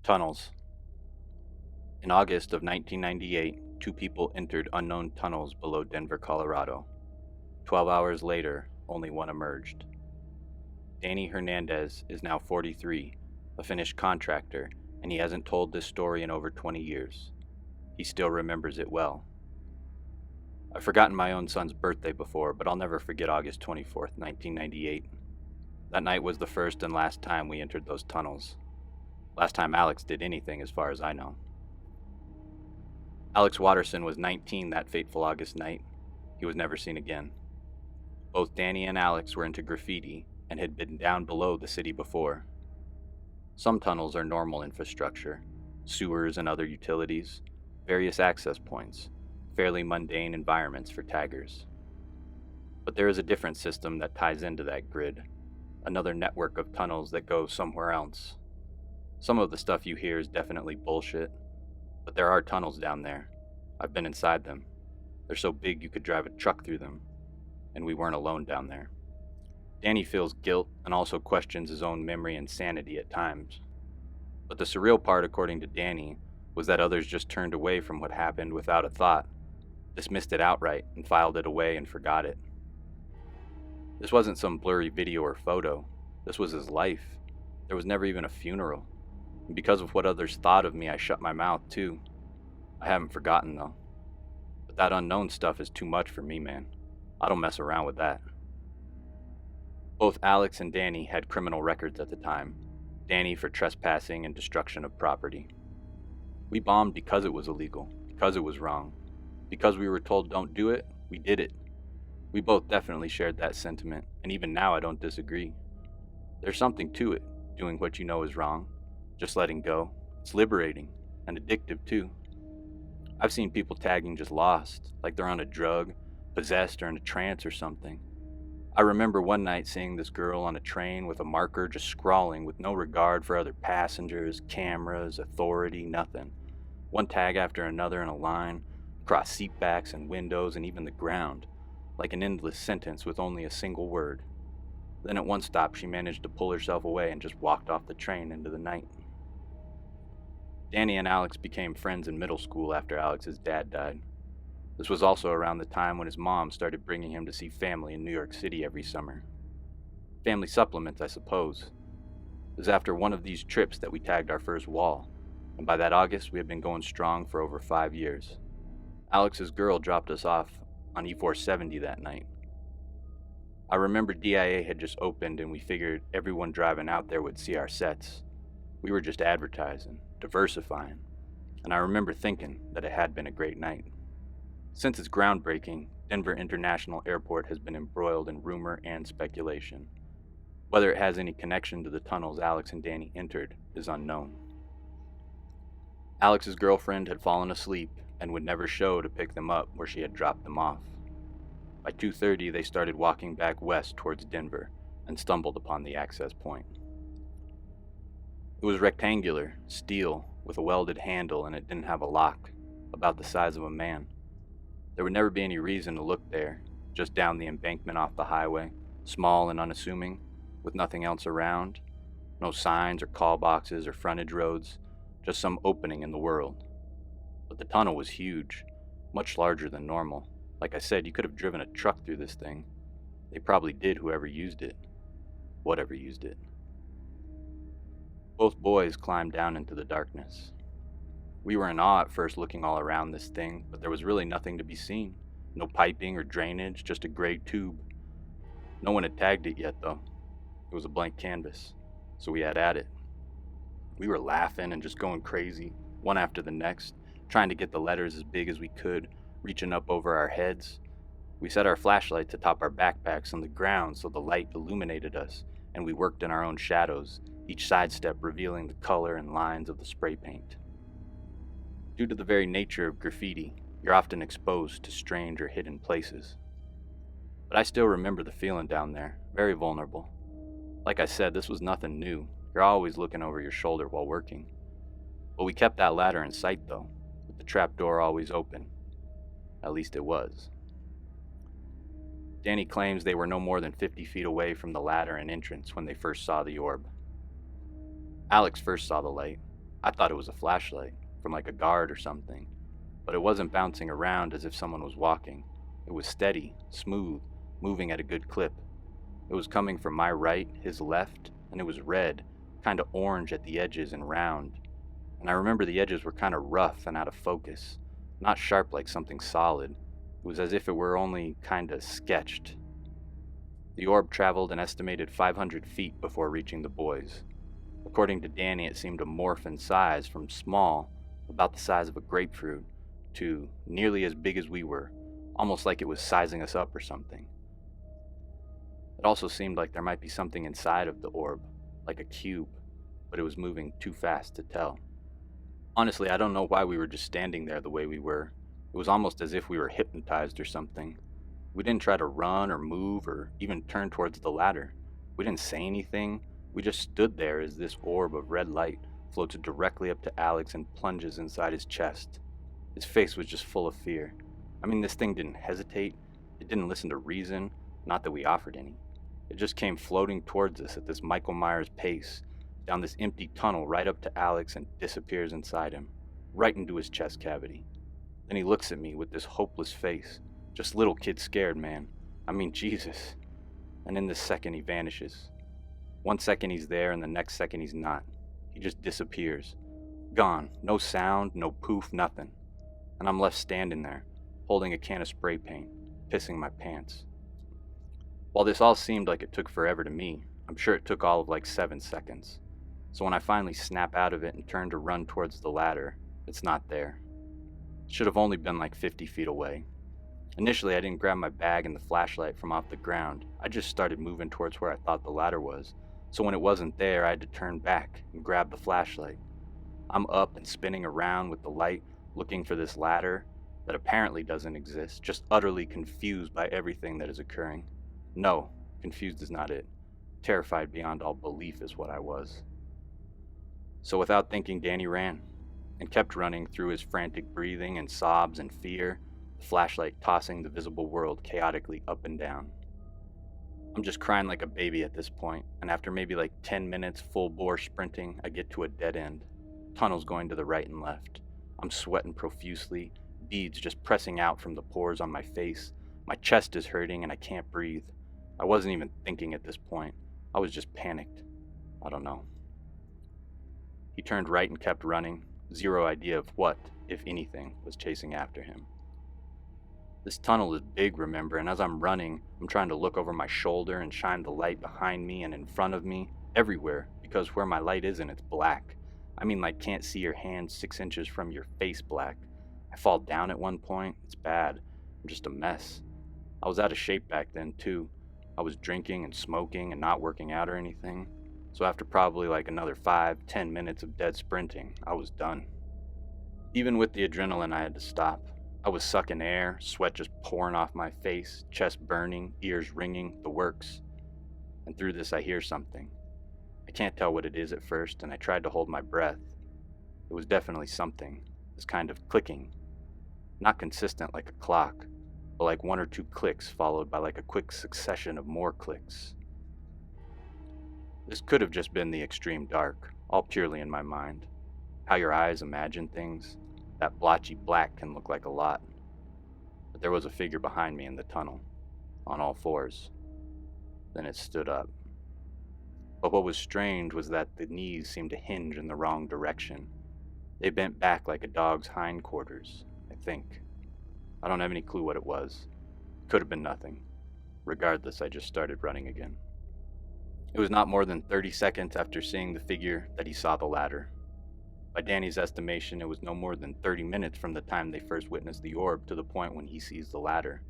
Tunnels. In August of 1998, two people entered unknown tunnels below Denver, Colorado. 12 hours later, only one emerged. Danny Hernandez is now 43, a Finnish contractor, and he hasn't told this story in over 20 years. He still remembers it well. I've forgotten my own son's birthday before, but I'll never forget August 24th, 1998. That night was the first and last time we entered those tunnels. Last time Alex did anything, as far as I know. Alex Watterson was 19 that fateful August night. He was never seen again. Both Danny and Alex were into graffiti and had been down below the city before. Some tunnels are normal infrastructure, sewers and other utilities, various access points, fairly mundane environments for taggers. But there is a different system that ties into that grid, another network of tunnels that go somewhere else. Some of the stuff you hear is definitely bullshit, but there are tunnels down there. I've been inside them. They're so big you could drive a truck through them, and we weren't alone down there. Danny feels guilt and also questions his own memory and sanity at times. But the surreal part, according to Danny, was that others just turned away from what happened without a thought, dismissed it outright, and filed it away and forgot it. This wasn't some blurry video or photo. This was his life. There was never even a funeral. And because of what others thought of me, I shut my mouth too. I haven't forgotten though. But that unknown stuff is too much for me, man. I don't mess around with that. Both Alex and Danny had criminal records at the time. Danny for trespassing and destruction of property. We bombed because it was illegal, because it was wrong. Because we were told don't do it, we did it. We both definitely shared that sentiment, and even now I don't disagree. There's something to it, doing what you know is wrong, just letting go. It's liberating, and addictive too. I've seen people tagging just lost, like they're on a drug, possessed or in a trance or something. I remember one night seeing this girl on a train with a marker just scrawling with no regard for other passengers, cameras, authority, nothing. One tag after another in a line, across seatbacks and windows and even the ground, like an endless sentence with only a single word. Then at one stop she managed to pull herself away and just walked off the train into the night. Danny and Alex became friends in middle school after Alex's dad died. This was also around the time when his mom started bringing him to see family in New York City every summer. Family supplements, I suppose. It was after one of these trips that we tagged our first wall, and by that August we had been going strong for over 5 years. Alex's girl dropped us off on E470 that night. I remember DIA had just opened and we figured everyone driving out there would see our sets. We were just advertising, diversifying, and I remember thinking that it had been a great night. Since its groundbreaking, Denver International Airport has been embroiled in rumor and speculation. Whether it has any connection to the tunnels Alex and Danny entered is unknown. Alex's girlfriend had fallen asleep and would never show to pick them up where she had dropped them off. By 2:30, they started walking back west towards Denver and stumbled upon the access point. It was rectangular, steel, with a welded handle, and it didn't have a lock, about the size of a man. There would never be any reason to look there, just down the embankment off the highway, small and unassuming, with nothing else around, no signs or call boxes or frontage roads, just some opening in the world. But the tunnel was huge, much larger than normal. Like I said, you could have driven a truck through this thing. They probably did, whoever used it. Whatever used it. Both boys climbed down into the darkness. We were in awe at first looking all around this thing, but there was really nothing to be seen. No piping or drainage, just a gray tube. No one had tagged it yet, though. It was a blank canvas, so we had at it. We were laughing and just going crazy, one after the next, trying to get the letters as big as we could, reaching up over our heads. We set our flashlights atop our backpacks on the ground so the light illuminated us, and we worked in our own shadows, each sidestep revealing the color and lines of the spray paint. Due to the very nature of graffiti, you're often exposed to strange or hidden places. But I still remember the feeling down there, very vulnerable. Like I said, this was nothing new. You're always looking over your shoulder while working. But we kept that ladder in sight though, with the trap door always open. At least it was. Danny claims they were no more than 50 feet away from the ladder and entrance when they first saw the orb. Alex first saw the light. I thought it was a flashlight from like a guard or something, but it wasn't bouncing around as if someone was walking. It was steady, smooth, moving at a good clip. It was coming from my right, his left, and it was red, kind of orange at the edges and round. And I remember the edges were kind of rough and out of focus, not sharp like something solid. It was as if it were only kind of sketched. The orb traveled an estimated 500 feet before reaching the boys. According to Danny, it seemed to morph in size from small, about the size of a grapefruit, to nearly as big as we were, almost like it was sizing us up or something. It also seemed like there might be something inside of the orb, like a cube, but it was moving too fast to tell. Honestly, I don't know why we were just standing there the way we were. It was almost as if we were hypnotized or something. We didn't try to run or move or even turn towards the ladder. We didn't say anything. We just stood there as this orb of red light floated directly up to Alex and plunges inside his chest. His face was just full of fear. I mean, this thing didn't hesitate. It didn't listen to reason, not that we offered any. It just came floating towards us at this Michael Myers pace, down this empty tunnel right up to Alex and disappears inside him, right into his chest cavity. Then he looks at me with this hopeless face, just little kid scared, man. I mean, Jesus. And in this second he vanishes. 1 second he's there and the next second he's not. He just disappears. Gone. No sound, no poof, nothing. And I'm left standing there, holding a can of spray paint, pissing my pants. While this all seemed like it took forever to me, I'm sure it took all of like 7 seconds. So when I finally snap out of it and turn to run towards the ladder, it's not there. It should have only been like 50 feet away. Initially, I didn't grab my bag and the flashlight from off the ground. I just started moving towards where I thought the ladder was. So when it wasn't there, I had to turn back and grab the flashlight. I'm up and spinning around with the light, looking for this ladder that apparently doesn't exist, just utterly confused by everything that is occurring. No, confused is not it. Terrified beyond all belief is what I was. So without thinking, Danny ran, and kept running through his frantic breathing and sobs and fear, the flashlight tossing the visible world chaotically up and down. I'm just crying like a baby at this point, and after maybe like 10 minutes full bore sprinting, I get to a dead end. Tunnels going to the right and left. I'm sweating profusely, beads just pressing out from the pores on my face. My chest is hurting and I can't breathe. I wasn't even thinking at this point. I was just panicked. I don't know. He turned right and kept running, zero idea of what, if anything, was chasing after him. This tunnel is big, remember, and as I'm running, I'm trying to look over my shoulder and shine the light behind me and in front of me, everywhere, because where my light isn't, it's black. I mean, like, can't see your hand 6 inches from your face black. I fall down at one point. It's bad. I'm just a mess. I was out of shape back then, too. I was drinking and smoking and not working out or anything. So after probably like another 5-10 minutes of dead sprinting, I was done. Even with the adrenaline, I had to stop. I was sucking air, sweat just pouring off my face, chest burning, ears ringing, the works. And through this I hear something. I can't tell what it is at first, and I tried to hold my breath. It was definitely something, this kind of clicking. Not consistent like a clock, but like 1 or 2 clicks followed by like a quick succession of more clicks. This could have just been the extreme dark, all purely in my mind. How your eyes imagine things, that blotchy black can look like a lot. But there was a figure behind me in the tunnel, on all fours. Then it stood up. But what was strange was that the knees seemed to hinge in the wrong direction. They bent back like a dog's hindquarters, I think. I don't have any clue what it was. Could have been nothing. Regardless, I just started running again. It was not more than 30 seconds after seeing the figure that he saw the ladder. By Danny's estimation, it was no more than 30 minutes from the time they first witnessed the orb to the point when he sees the ladder.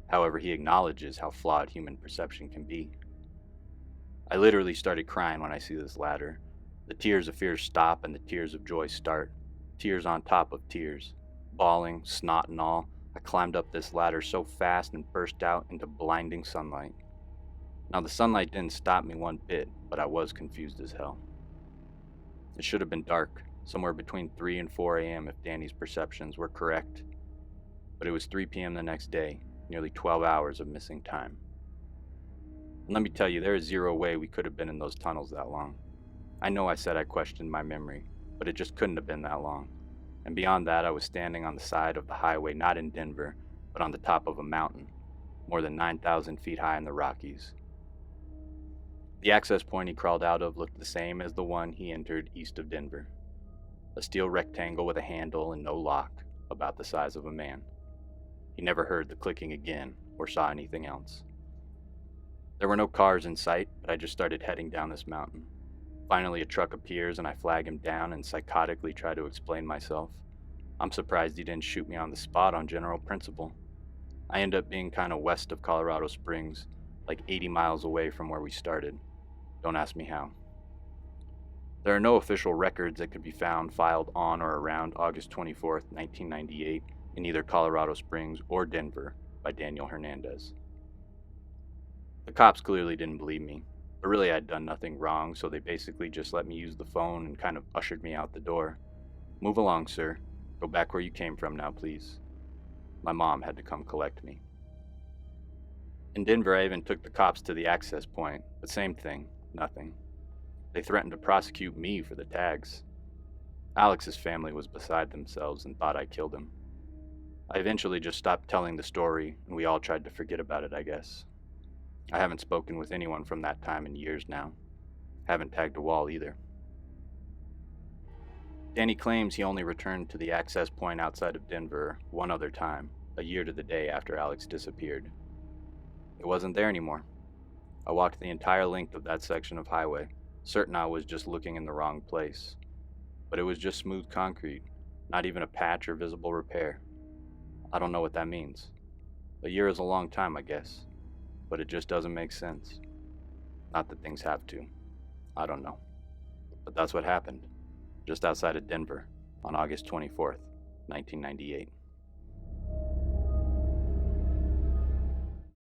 However, he acknowledges how flawed human perception can be. I literally started crying when I see this ladder. The tears of fear stop and the tears of joy start. Tears on top of tears. Bawling, snot and all, I climbed up this ladder so fast and burst out into blinding sunlight. Now the sunlight didn't stop me one bit, but I was confused as hell. It should have been dark, somewhere between 3 and 4 a.m. if Danny's perceptions were correct. But it was 3 p.m. the next day, nearly 12 hours of missing time. And let me tell you, there is zero way we could have been in those tunnels that long. I know I said I questioned my memory, but it just couldn't have been that long. And beyond that, I was standing on the side of the highway, not in Denver, but on the top of a mountain, more than 9,000 feet high in the Rockies. The access point he crawled out of looked the same as the one he entered east of Denver. A steel rectangle with a handle and no lock, about the size of a man. He never heard the clicking again or saw anything else. There were no cars in sight, but I just started heading down this mountain. Finally, a truck appears and I flag him down and psychotically try to explain myself. I'm surprised he didn't shoot me on the spot on general principle. I end up being kind of west of Colorado Springs, like 80 miles away from where we started. Don't ask me how. There are no official records that could be found filed on or around August 24th, 1998, in either Colorado Springs or Denver by Daniel Hernandez. The cops clearly didn't believe me, but really I'd done nothing wrong, so they basically just let me use the phone and kind of ushered me out the door. Move along, sir. Go back where you came from now, please. My mom had to come collect me. In Denver, I even took the cops to the access point, but same thing, nothing. They threatened to prosecute me for the tags. Alex's family was beside themselves and thought I killed him. I eventually just stopped telling the story, and we all tried to forget about it, I guess. I haven't spoken with anyone from that time in years now. Haven't tagged a wall either. Danny claims he only returned to the access point outside of Denver one other time, a year to the day after Alex disappeared. It wasn't there anymore. I walked the entire length of that section of highway, certain I was just looking in the wrong place. But it was just smooth concrete, not even a patch or visible repair. I don't know what that means. A year is a long time, I guess, but it just doesn't make sense. Not that things have to. I don't know. But that's what happened, just outside of Denver, on August 24th, 1998.